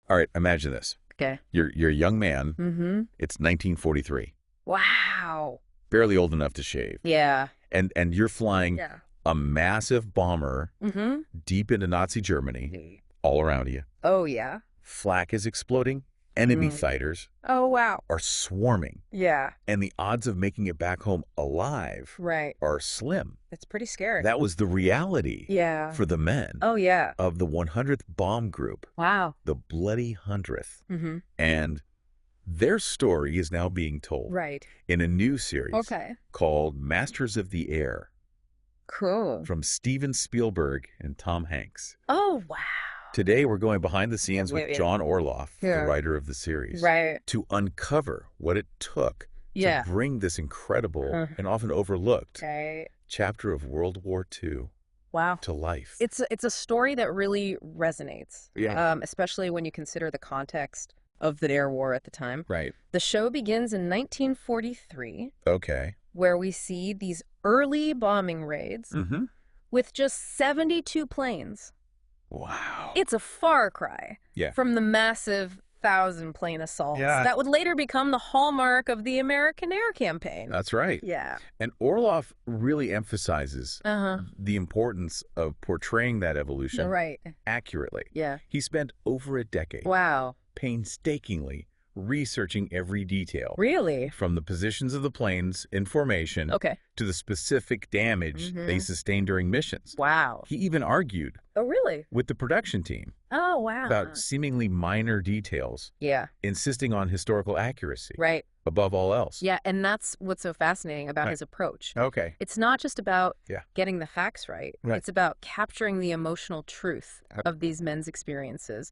All right, imagine this. Okay. You're a young man. Mm-hmm. It's 1943. Wow. Barely old enough to shave. Yeah. And you're flying Yeah. a massive bomber Mm-hmm. deep into Nazi Germany all around you. Oh, yeah. Flak is exploding. Enemy Mm. fighters Oh, wow. are swarming. Yeah. And the odds of making it back home alive Right. are slim. It's pretty scary. That was the reality Yeah. for the men Oh, yeah. of the 100th Bomb Group, Wow. the Bloody 100th. Mm-hmm. And their story is now being told Right. in a new series Okay. called Masters of the Air Cool. from Steven Spielberg and Tom Hanks. Oh, wow. Today, we're going behind the scenes with Wait. John Orloff, Yeah. the writer of the series, Right. to uncover what it took Yeah. to bring this incredible and often overlooked Okay. chapter of World War II Wow. to life. It's a story that really resonates. Yeah. Especially when you consider the context of the air war at the time. Right. The show begins in 1943, Okay. where we see these early bombing raids Mm-hmm. with just 72 planes. Wow. It's a far cry Yeah. from the massive 1,000-plane assaults Yeah. that would later become the hallmark of the American air campaign. That's right. Yeah. And Orloff really emphasizes Uh-huh. the importance of portraying that evolution Right. accurately. Yeah. He spent over a decade Wow. painstakingly researching every detail, Really? from the positions of the planes in formation Okay. to the specific damage they sustained during missions. Wow. He even argued Oh, really? with the production team Oh, wow. about seemingly minor details, Yeah. insisting on historical accuracy Right. above all else. Yeah, and that's what's so fascinating about Right. his approach. Okay. It's not just about Yeah. getting the facts right. Right. It's about capturing the emotional truth Ab- of these men's experiences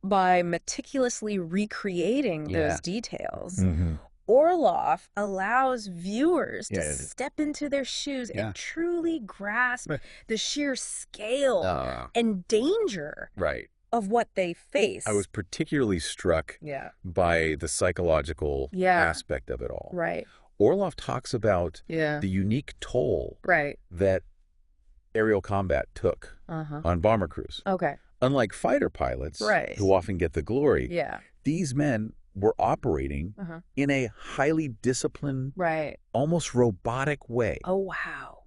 by meticulously recreating Yeah. those details. Mm-hmm. Orloff allows viewers to Yeah. step into their shoes Yeah. and truly grasp Right. the sheer scale and danger Right. of what they face. I was particularly struck Yeah. by the psychological Yeah. aspect of it all. Right. Orloff talks about Yeah. the unique toll Right. that aerial combat took Uh-huh. on bomber crews. Okay. Unlike fighter pilots, Right. who often get the glory, Yeah. these men were operating Uh-huh. in a highly disciplined, Right. almost robotic way. Oh, wow.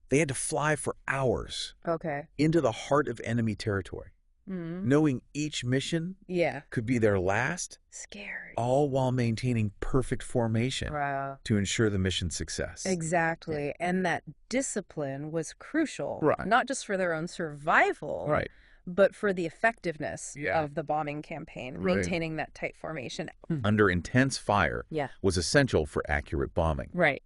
They had to fly for hours Okay. into the heart of enemy territory, Mm-hmm. knowing each mission Yeah. could be their last, Scary. all while maintaining perfect formation Wow. to ensure the mission's success. Exactly. And that discipline was crucial, Right. not just for their own survival, Right. but for the effectiveness Yeah. of the bombing campaign, Right. maintaining that tight formation. Under intense fire Yeah. was essential for accurate bombing. Right.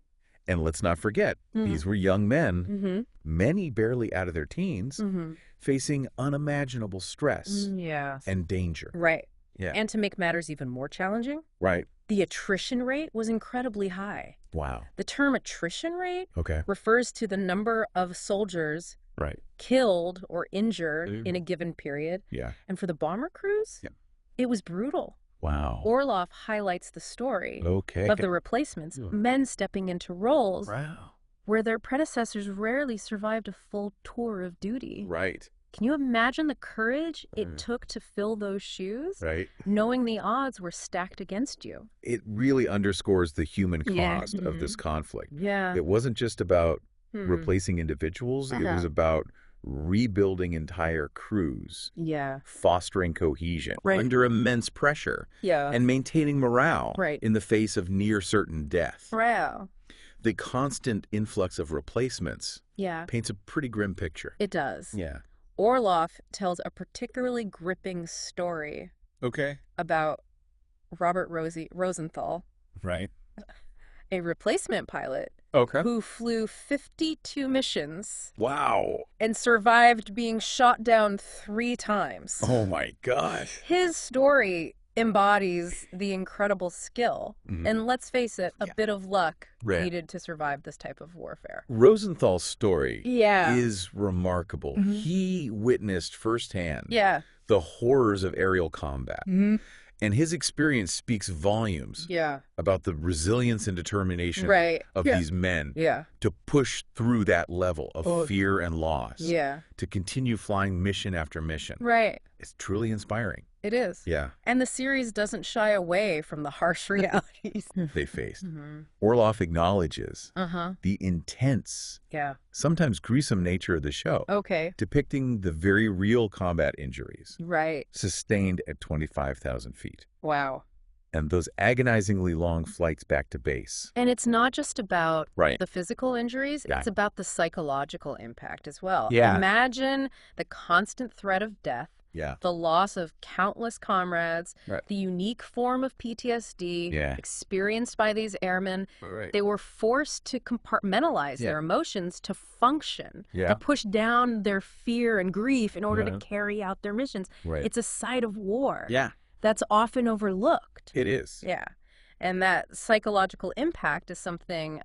And let's not forget, Mhm. these were young men, Mm-hmm. many barely out of their teens, Mm-hmm. facing unimaginable stress Yeah. and danger. Right. Yeah. And to make matters even more challenging, Right. the attrition rate was incredibly high. Wow. The term attrition rate Okay. refers to the number of soldiers Right. killed or injured Ooh. in a given period. Yeah. And for the bomber crews, Yeah. it was brutal. Wow. Orloff highlights the story Okay. of the replacements, Yeah. men stepping into roles Wow. where their predecessors rarely survived a full tour of duty. Right. Can you imagine the courage it Mm. took to fill those shoes, Right. knowing the odds were stacked against you? It really underscores the human Yeah. cost of this conflict. Yeah. It wasn't just about Hmm. replacing individuals. It Uh-huh. was about rebuilding entire crews, Yeah. fostering cohesion Right. under immense pressure, Yeah. and maintaining morale Right. in the face of near certain death. Wow. The constant influx of replacements Yeah. paints a pretty grim picture. It does. Yeah. Orloff tells a particularly gripping story Okay. about Robert Rosenthal, Right. a replacement pilot Okay. who flew 52 missions Wow. and survived being shot down 3 times. Oh my gosh. His story embodies the incredible skill Mhm. and, let's face it, a Yeah. bit of luck Right. needed to survive this type of warfare. Rosenthal's story Yeah. is remarkable. Mhm. He witnessed firsthand Yeah. the horrors of aerial combat, Mhm. and his experience speaks volumes Yeah. about the resilience and determination Right. of Yeah. these men Yeah. to push through that level of Oh. fear and loss, Yeah. to continue flying mission after mission. Right. It's truly inspiring. It is. Yeah, And the series doesn't shy away from the harsh realities. they faced. hmm Orloff acknowledges Uh-huh. the intense, Yeah. sometimes gruesome nature of the show, Okay. depicting the very real combat injuries Right. sustained at 25,000 feet Wow. and those agonizingly long flights back to base. And it's not just about Right. the physical injuries, Yeah. it's about the psychological impact as well. Yeah. Imagine the constant threat of death, Yeah. the loss of countless comrades, Right. the unique form of PTSD Yeah. experienced by these airmen. Right. They were forced to compartmentalize Yeah. their emotions to function, Yeah. to push down their fear and grief in order Yeah. to carry out their missions. Right. It's a side of war Yeah. that's often overlooked. It is. Yeah. And that psychological impact is something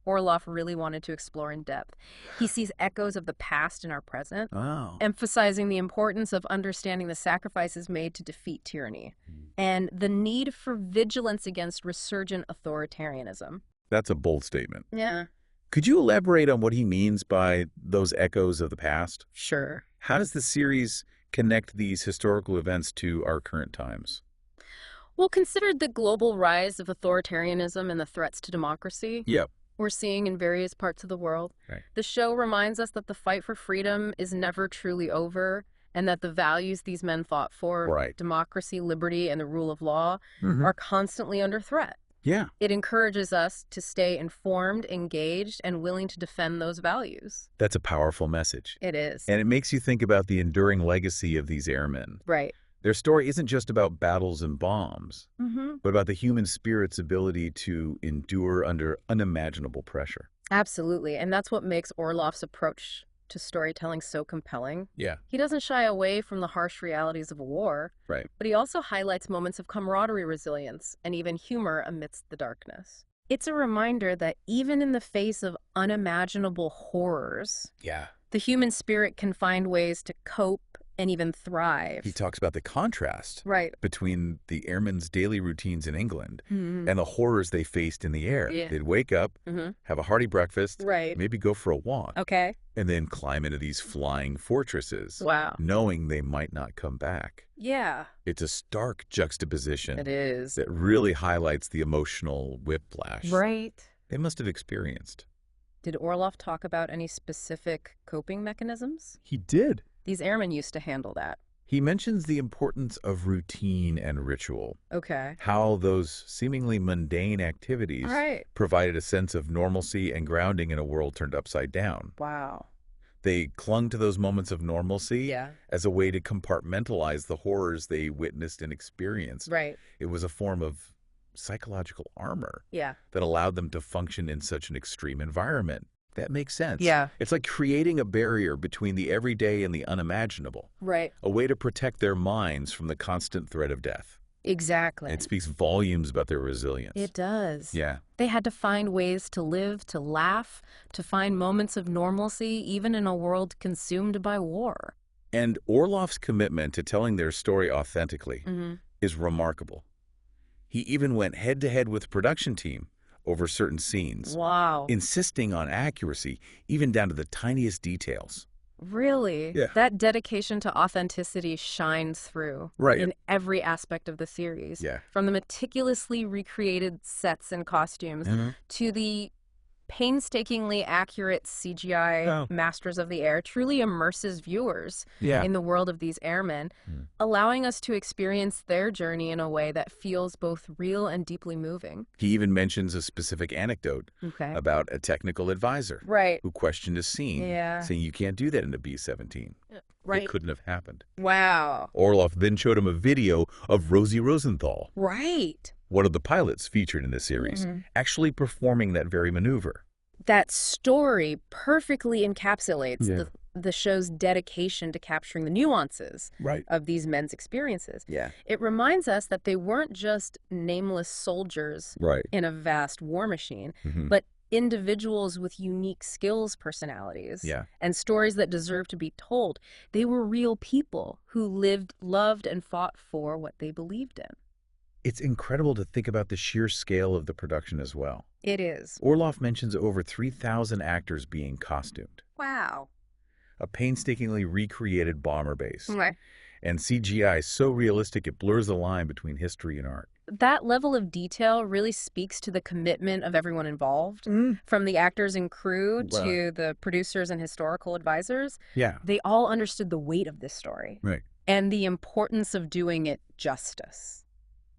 Orloff really wanted to explore in depth. He sees echoes of the past in our present, Oh. emphasizing the importance of understanding the sacrifices made to defeat tyranny and the need for vigilance against resurgent authoritarianism. That's a bold statement. Yeah. Could you elaborate on what he means by those echoes of the past? Sure. How does the series connect these historical events to our current times? Well, consider the global rise of authoritarianism and the threats to democracy Yep. we're seeing in various parts of the world. Right. The show reminds us that the fight for freedom is never truly over and that the values these men fought for, Right. democracy, liberty, and the rule of law, Mhm. are constantly under threat. Yeah. It encourages us to stay informed, engaged, and willing to defend those values. That's a powerful message. It is. And it makes you think about the enduring legacy of these airmen. Right. Their story isn't just about battles and bombs, Mm-hmm. but about the human spirit's ability to endure under unimaginable pressure. Absolutely. And that's what makes Orloff's approach to storytelling so compelling. Yeah. He doesn't shy away from the harsh realities of war, Right. but he also highlights moments of camaraderie, resilience, and even humor amidst the darkness. It's a reminder that even in the face of unimaginable horrors, Yeah. the human spirit can find ways to cope and even thrive. He talks about the contrast Right. between the airmen's daily routines in England Mm-hmm. and the horrors they faced in the air. Yeah. They'd wake up, Mm-hmm. have a hearty breakfast, Right. maybe go for a walk, Okay. and then climb into these flying fortresses, Wow. knowing they might not come back. Yeah. It's a stark juxtaposition It is. that really highlights the emotional whiplash Right. they must have experienced. Did Orloff talk about any specific coping mechanisms? He did. These airmen used to handle that. He mentions the importance of routine and ritual, Okay. how those seemingly mundane activities All right. provided a sense of normalcy and grounding in a world turned upside down. Wow. They clung to those moments of normalcy Yeah. as a way to compartmentalize the horrors they witnessed and experienced. Right. It was a form of psychological armor Yeah. that allowed them to function in such an extreme environment. That makes sense. Yeah. It's like creating a barrier between the everyday and the unimaginable, Right. a way to protect their minds from the constant threat of death. Exactly. And it speaks volumes about their resilience. It does. Yeah. They had to find ways to live, to laugh, to find moments of normalcy, even in a world consumed by war. And Orloff's commitment to telling their story authentically Mm-hmm. is remarkable. He even went head-to-head with the production team over certain scenes, Wow. insisting on accuracy, even down to the tiniest details. Really? Yeah. That dedication to authenticity shines through Right. in every aspect of the series. Yeah. From the meticulously recreated sets and costumes to the painstakingly accurate CGI Oh. masters of the air truly immerses viewers Yeah. in the world of these airmen, allowing us to experience their journey in a way that feels both real and deeply moving. He even mentions a specific anecdote Okay. about a technical advisor Right. who questioned a scene, Yeah. saying you can't do that in a B-17. Right. It couldn't have happened. Wow. Orloff then showed him a video of Rosie Rosenthal, Right. one of the pilots featured in the series, actually performing that very maneuver. That story perfectly encapsulates Yeah. the show's dedication to capturing the nuances Right. of these men's experiences. Yeah. It reminds us that they weren't just nameless soldiers Right. in a vast war machine, Mhm. but individuals with unique skills, personalities, Yeah. and stories that deserve to be told. They were real people who lived, loved, and fought for what they believed in. It's incredible to think about the sheer scale of the production as well. It is. Orloff mentions over 3,000 actors being costumed, Wow. a painstakingly recreated bomber base, Okay. And CGI is so realistic it blurs the line between history and art. That level of detail really speaks to the commitment of everyone involved, from the actors and crew Right. to the producers and historical advisors. Yeah. They all understood the weight of this story Right. and the importance of doing it justice.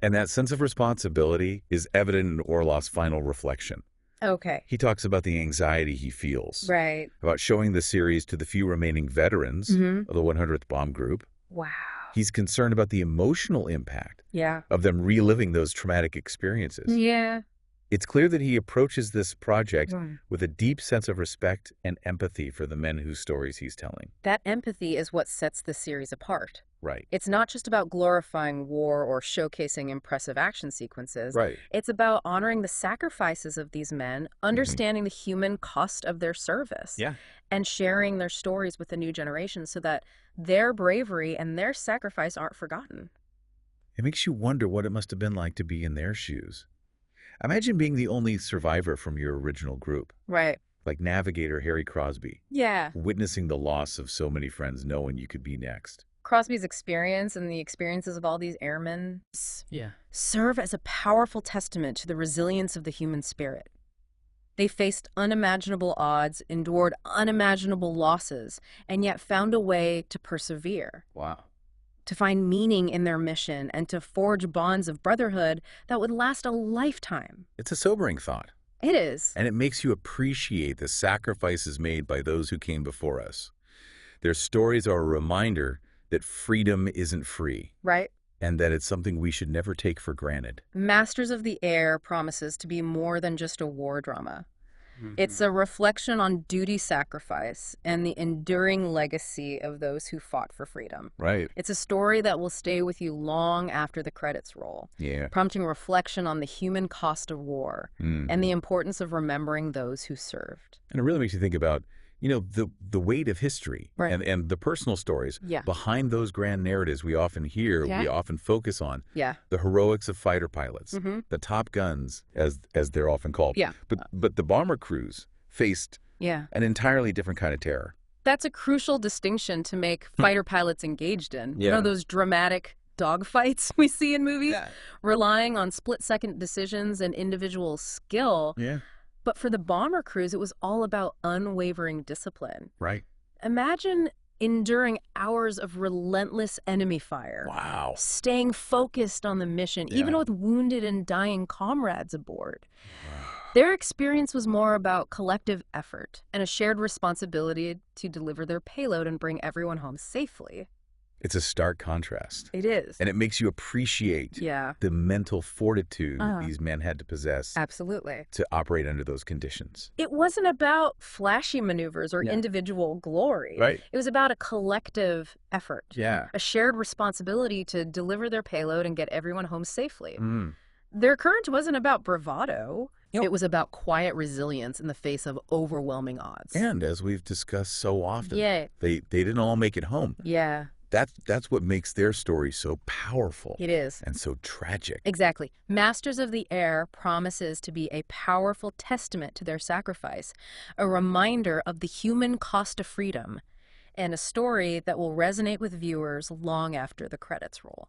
And that sense of responsibility is evident in Orloff's final reflection. Okay. He talks about the anxiety he feels, Right. about showing the series to the few remaining veterans of the 100th Bomb Group. Wow. He's concerned about the emotional impact Yeah. of them reliving those traumatic experiences. Yeah. It's clear that he approaches this project Mm. with a deep sense of respect and empathy for the men whose stories he's telling. That empathy is what sets the series apart. Right. It's not just about glorifying war or showcasing impressive action sequences. Right. It's about honoring the sacrifices of these men, understanding the human cost of their service, Yeah. and sharing their stories with the new generation so that their bravery and their sacrifice aren't forgotten. It makes you wonder what it must have been like to be in their shoes. Imagine being the only survivor from your original group, Right. like Navigator Harry Crosby, Yeah. witnessing the loss of so many friends knowing you could be next. Crosby's experience and the experiences of all these airmen serve as a powerful testament to the resilience of the human spirit. They faced unimaginable odds, endured unimaginable losses, and yet found a way to persevere, Wow. to find meaning in their mission, and to forge bonds of brotherhood that would last a lifetime. It's a sobering thought, It is. and it makes you appreciate the sacrifices made by those who came before us. Their stories are a reminder that freedom isn't free, Right? and that it's something we should never take for granted. Masters of the Air promises to be more than just a war drama. It's a reflection on duty, sacrifice, and the enduring legacy of those who fought for freedom. Right. It's a story that will stay with you long after the credits roll, Yeah. prompting reflection on the human cost of war and the importance of remembering those who served. And it really makes you think about, the weight of history Right. and the personal stories Yeah. behind those grand narratives we often hear, Yeah. we often focus on. Yeah. The heroics of fighter pilots, Mm-hmm. the top guns, as they're often called. Yeah. But the bomber crews faced Yeah. an entirely different kind of terror. That's a crucial distinction to make fighter pilots engaged in. You Yeah. know, those dramatic dogfights we see in movies, relying on split-second decisions and individual skill. Yeah. But for the bomber crews, it was all about unwavering discipline. Right. Imagine enduring hours of relentless enemy fire, Wow. staying focused on the mission, even Yeah. with wounded and dying comrades aboard. Their experience was more about collective effort and a shared responsibility to deliver their payload and bring everyone home safely. It's a stark contrast. It is. And it makes you appreciate Yeah, the mental fortitude Uh-huh. these men had to possess absolutely. to operate under those conditions. It wasn't about flashy maneuvers or Yeah. individual glory. Right. It was about a collective effort. Yeah. A shared responsibility to deliver their payload and get everyone home safely. Mm. Their courage wasn't about bravado. Yep. It was about quiet resilience in the face of overwhelming odds. And as we've discussed so often, Yeah. they didn't all make it home. Yeah, That's what makes their story so powerful it is. and so tragic. Exactly. Masters of the Air promises to be a powerful testament to their sacrifice, a reminder of the human cost of freedom, and a story that will resonate with viewers long after the credits roll.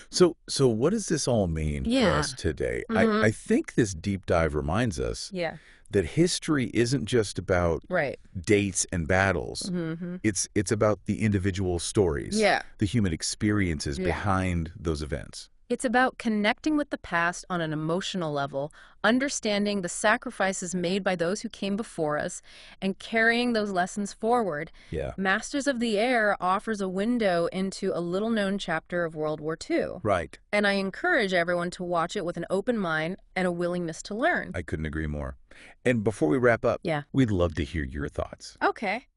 So what does this all mean for Yeah. us today? Mhm. I think this deep dive reminds us Yeah, that history isn't just about right. dates and battles. Mm-hmm. It's about the individual stories, Yeah. the human experiences Yeah. behind those events. It's about connecting with the past on an emotional level, understanding the sacrifices made by those who came before us, and carrying those lessons forward. Yeah. Masters of the Air offers a window into a little-known chapter of World War II, Right. and I encourage everyone to watch it with an open mind and a willingness to learn. I couldn't agree more. And before we wrap up, Yeah. we'd love to hear your thoughts. Okay.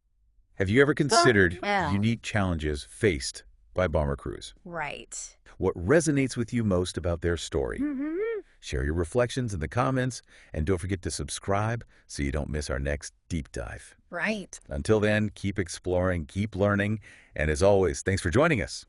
Have you ever considered yeah. unique challenges faced by bomber crews? Right. What resonates with you most about their story? Mm-hmm. Share your reflections in the comments, and don't forget to subscribe so you don't miss our next deep dive. Right. Until then, keep exploring, keep learning, and as always, thanks for joining us.